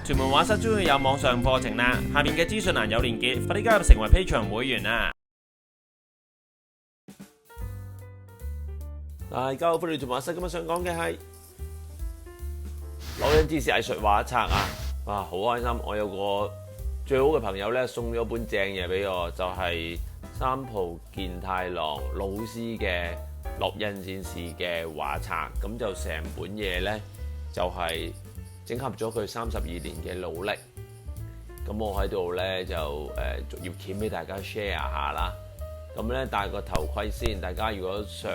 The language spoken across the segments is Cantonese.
屯門畫室終於有網上課程啦，下面嘅資訊欄有連結，快啲加入成為 Patreon 會員啦！大家好，歡迎嚟屯門畫室，今日想講嘅係攞人芝士藝術畫冊啊！哇，好開心！我有個最好嘅朋友咧，送咗本正嘢俾我，就係三浦健太郎老師嘅烙印戰士嘅畫冊，咁就成本嘢咧就係整合咗佢32年嘅努力。咁我喺度咧就逐頁鉗俾大家 share 下啦。咁咧戴個頭盔先，大家如果想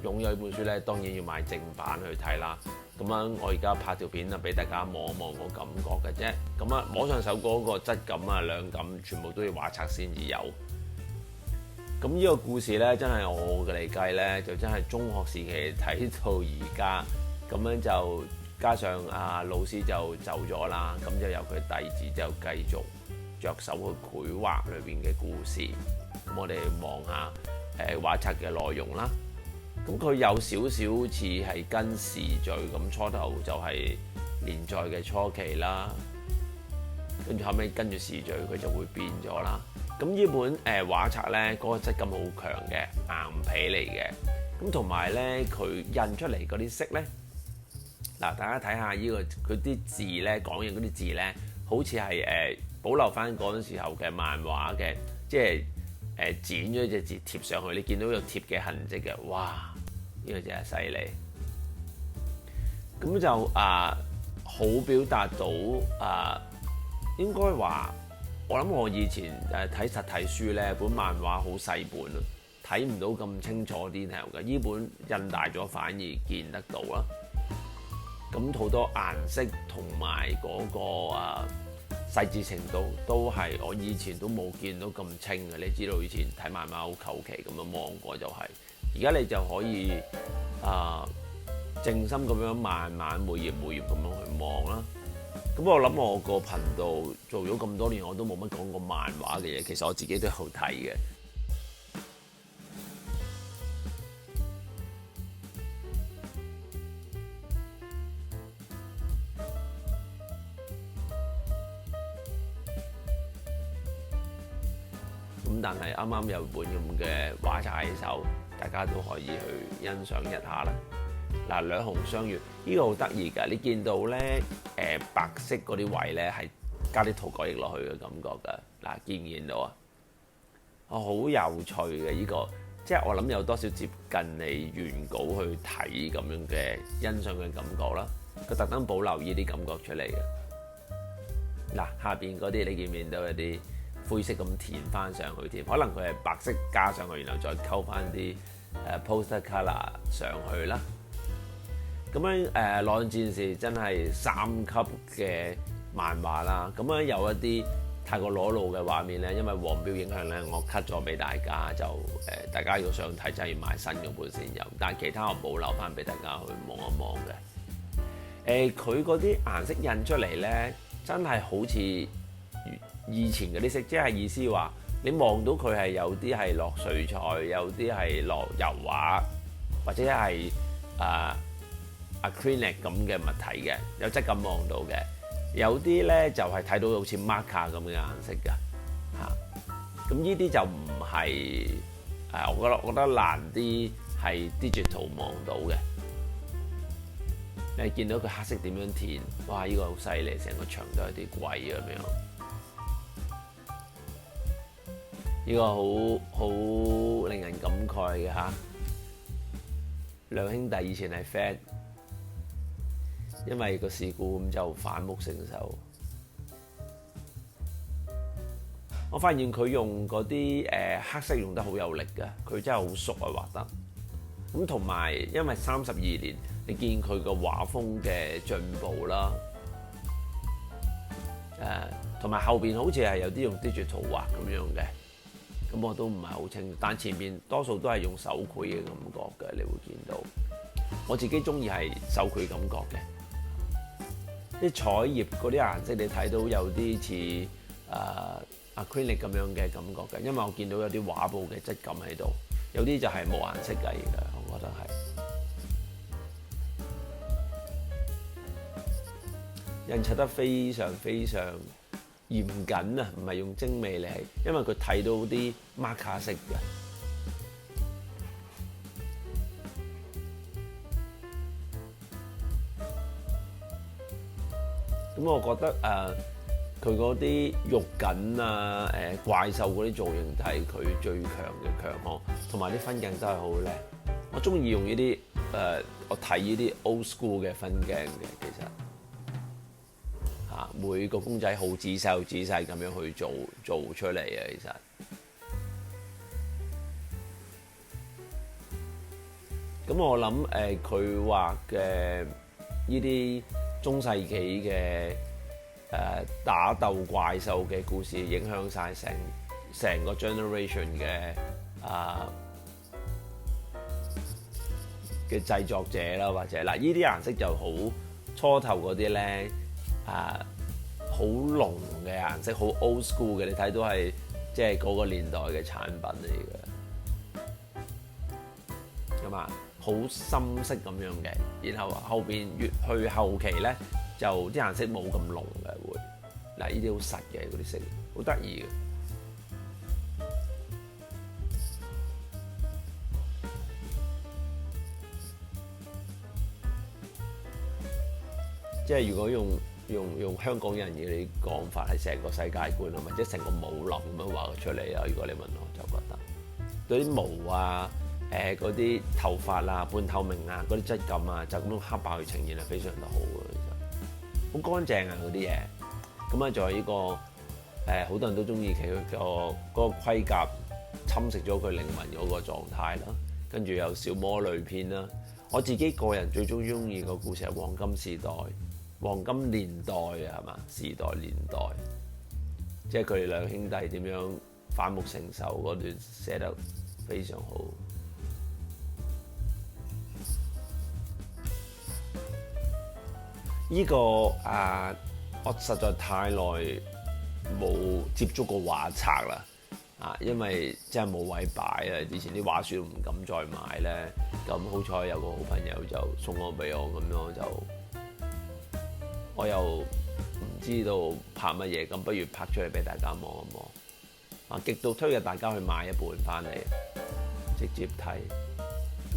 擁有呢本書咧，當然要買正版去睇啦。咁樣我而家拍條片啊，俾大家望一望個感覺嘅啫。咁啊，摸上手嗰個質感啊、兩感，全部都要畫冊先至有。咁呢個故事咧，真係我嘅嚟計咧，就真係中學時期睇到而家。咁樣就加上老師就走咗啦，咁就由佢弟子就繼續着手去繪畫裏邊嘅故事。咁我哋望下畫冊嘅內容啦。咁佢有少少似係跟時序咁，初頭就係連載嘅初期啦，跟住後尾跟住時序佢就會變咗啦。咁呢本畫冊咧，嗰個質感好強嘅硬皮嚟嘅。咁同埋咧，佢印出嚟嗰啲色咧，嗱大家睇下呢個佢啲字咧，講嘢嗰啲字咧，好似係保留翻嗰陣時候嘅漫畫嘅，即係剪咗隻字貼上去，你見到有貼嘅痕跡嘅，哇！呢個真係犀利。咁就好表達到應該話，我諗我以前睇實體書咧，本漫畫好細本啊，睇唔到咁清楚 detail 嘅。呢本印大咗反而見得到啦。咁好多顏色同埋嗰個細緻程度都係我以前都冇見到咁清嘅。你知道以前睇漫畫好求其咁樣望過就係，而家你就可以靜心咁樣慢慢每頁每頁咁樣去望啦。咁我諗我個頻道做咗咁多年，我都冇乜講過漫畫嘅嘢，其實我自己都有睇嘅。咁但係啱啱有本咁嘅畫冊喺手，大家都可以去欣賞一下啦。嗱，兩雄相悅呢個好得意㗎，你見到咧白色嗰啲位咧係加啲塗改液落去嘅感覺㗎。嗱，見唔見到啊？好有趣嘅呢個，即係我諗有多少接近你原稿去睇咁樣嘅欣賞嘅感覺啦。佢特登保留呢啲感覺出嚟嘅。嗱，下邊嗰啲你見唔見到有啲灰色咁填翻上去添？可能佢係白色加上去，然後再溝翻啲poster colour 上去啦。咁樣烙印戰士真係3級嘅漫畫啦。咁樣有一啲太過裸露嘅畫面咧，因為黃標影響咧，我 cut 咗俾大家，就大家如果想睇真係要買新嗰本先有。但係其他我保留翻俾大家去望一望嘅。佢嗰啲顏色印出嚟咧，真係好似以前嗰啲色，即係意思話你望到佢係有啲係落水彩，有啲係落油畫，或者係acrylic 咁嘅物體嘅，有質感望到嘅。有啲咧就係睇到好似 marker 咁嘅顏色㗎嚇。咁呢啲就唔係我覺得難啲係 digital 望到嘅。你見到佢黑色點樣填？哇！呢個好犀利，成個牆都有啲鬼咁樣。呢個好令人感慨嘅嚇。兩兄弟以前係 friend， 因為個事故咁就反目成仇。我發現佢用嗰啲黑色用得好有力嘅，佢真係好熟啊畫得。咁同埋因為32年，你見佢個畫風嘅進步啦，同埋後邊好似係有啲用 digital 畫咁樣嘅。咁我都唔係好清楚，但前面多數都係用手繪嘅感覺嘅，你會見到。我自己中意係手繪感覺嘅。啲彩葉嗰啲顏色，你睇到有啲似acrylic 咁樣嘅感覺嘅，因為我見到有啲畫布嘅質感喺度，有啲就係冇顏色計嘅，我覺得係。印刷得非常非常嚴謹啊，唔係用精美嚟，因為佢睇到啲 marker 色嘅。咁我覺得佢嗰啲肉緊啊，怪獸嗰啲造型係佢最強嘅強項，同埋啲分鏡真係好靚。我中意用呢啲我睇呢啲 old school 嘅分鏡嘅，其實每個公仔好仔細好仔細咁樣去做出嚟啊，其實。咁我諗佢畫嘅呢啲中世紀嘅打鬥怪獸嘅故事，影響晒成個 generation 嘅製作者啦，或者嗱，呢啲顏色就好初頭嗰啲咧，好濃嘅顏色，好 old school 嘅，你睇到係即係嗰個年代嘅產品嚟嘅，咁啊好深色咁樣嘅，然後後邊越去後期咧，就啲顏色冇咁濃嘅會，嗱呢啲好實嘅嗰啲色，好得意嘅。即係如果用香港人嘅啲講法，係成個世界觀啊，或者成個武林咁樣畫出嚟啊。如果你問我，就覺得對啲毛啊、嗰啲頭髮啊、半透明啊、嗰啲質感啊，就咁樣黑白去呈現係非常之好嘅，其實好乾淨啊嗰啲嘢。咁啊，仲有呢個好多人都中意佢嗰個盔甲侵蝕咗佢靈魂嗰個狀態啦。跟住有小魔女篇啦。我自己個人最中意個故事係黃金時代。黃金年代啊，係嘛？時代年代，即係佢哋兩兄弟點樣反目成仇嗰段寫得非常好。呢個我實在太耐冇接觸過畫冊啦，因為真係冇位擺啊！以前啲畫書都唔敢再買咧，咁好彩有個好朋友就送我俾我，咁樣就。我又唔知道拍乜嘢，咁不如拍出嚟俾大家望一望。極度推介大家去買一本翻嚟，直接睇。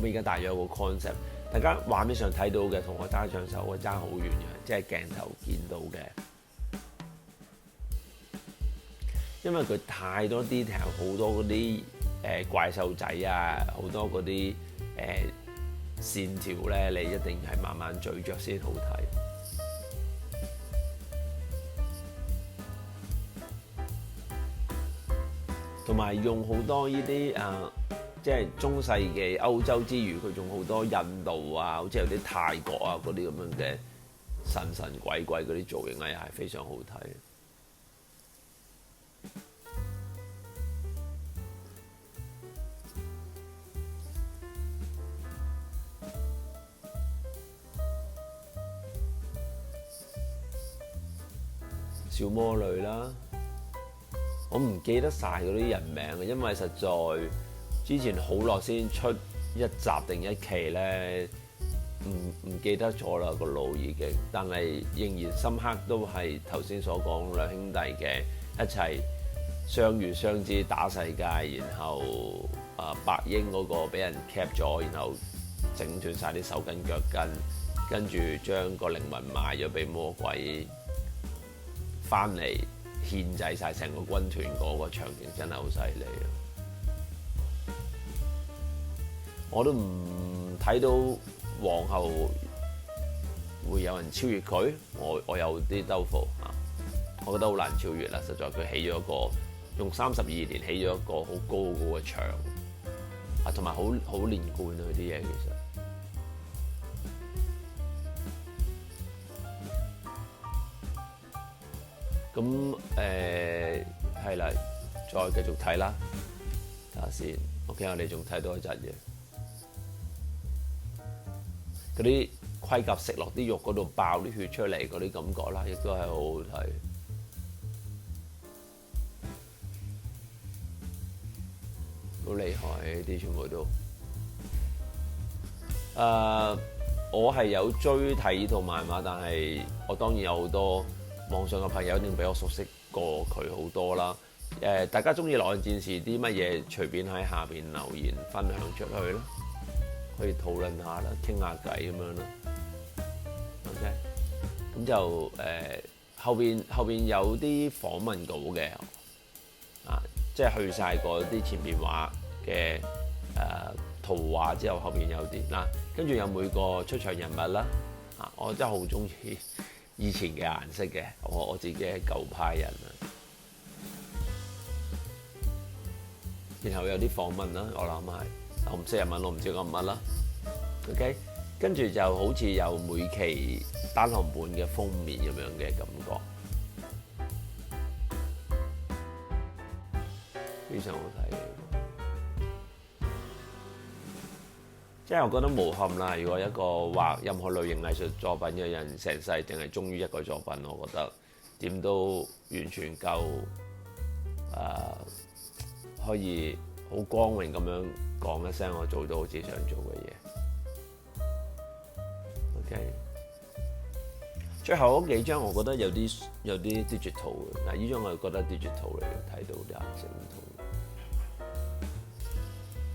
咁而家大約有個 concept，大家畫面上睇到嘅同我揸上手嘅爭好遠嘅，即係鏡頭見到嘅。因為佢太多 detail，好多嗰啲怪獸仔啊，好多嗰啲線條咧，你一定係慢慢咀嚼先好睇。同埋用好多呢啲即係中世嘅歐洲之餘，佢仲好多印度啊，好似有啲泰國啊嗰啲咁樣嘅神鬼鬼嗰啲造型啊，又係非常好睇。小魔女啦。我唔記得晒嗰啲人名嘅，因為實在之前好耐先出一集定一期咧，唔記得咗啦個腦已經，但係仍然深刻都係頭先所講兩兄弟嘅一齊相遇相知打世界，然後白鷹嗰個俾人 cap 咗，然後整斷晒啲手筋腳筋，跟住將個靈魂賣咗俾魔鬼，翻嚟。獻祭晒成個軍團嗰個場景真係好犀利啊！我都唔睇到皇后會有人超越佢，我有啲兜伏啊！我覺得好難超越啦，實在佢起咗一個用32年起咗一個好高嘅牆啊，同埋好連貫啊啲嘢其實。咁係啦，再繼續睇啦，睇下先。OK， 我哋仲睇到一陣嘢，嗰啲盔甲食落啲肉嗰度爆啲血出嚟嗰啲感覺啦，亦都係好好睇，好厲害呢啲全部都。我係有追睇呢套漫畫，但係我當然有好多網上嘅朋友一定比我熟悉過佢好多啦。大家中意《落刃戰士》啲乜嘢，隨便喺下邊留言分享出去啦，可以討論下啦，傾下偈咁樣啦。OK，咁就後邊有啲訪問稿嘅，即係去晒嗰啲前邊畫嘅圖畫之後，後邊有啲啦，跟住有每個出場人物啦。我真係好中意以前嘅顏色嘅，我自己係舊派人啊。然後有啲訪問啦，我諗係我唔識日文，我唔知講乜啦。OK， 跟住就好似有每期單行本嘅封面咁樣嘅感覺，非常好睇。即係我覺得無憾啦。如果一個畫任何類型藝術作品嘅人，成世淨係忠於一個作品，我覺得點都完全夠可以好光榮咁樣講一聲，我做到我自己想做嘅嘢。OK， 最後嗰幾張我覺得有啲 digital 嘅，呢張我係覺得 digital 嚟嘅，睇到啲顏色唔同。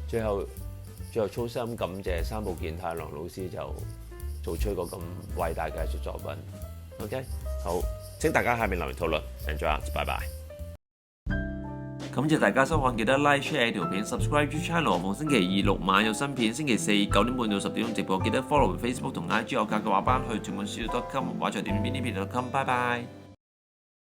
最後衷心感謝三浦健太郎老師就做出一個咁偉大嘅藝術作品。OK， 好，請大家下面留言討論 ，enjoy， 拜拜。感謝大家收看，記得 like share 條片 ，subscribe to channel。逢星期二6晚有新片，星期四9點半到10點鐘直播，記得 follow Facebook 同 IG 我教嘅畫班去全本書.com 畫在點邊呢邊.com，拜拜。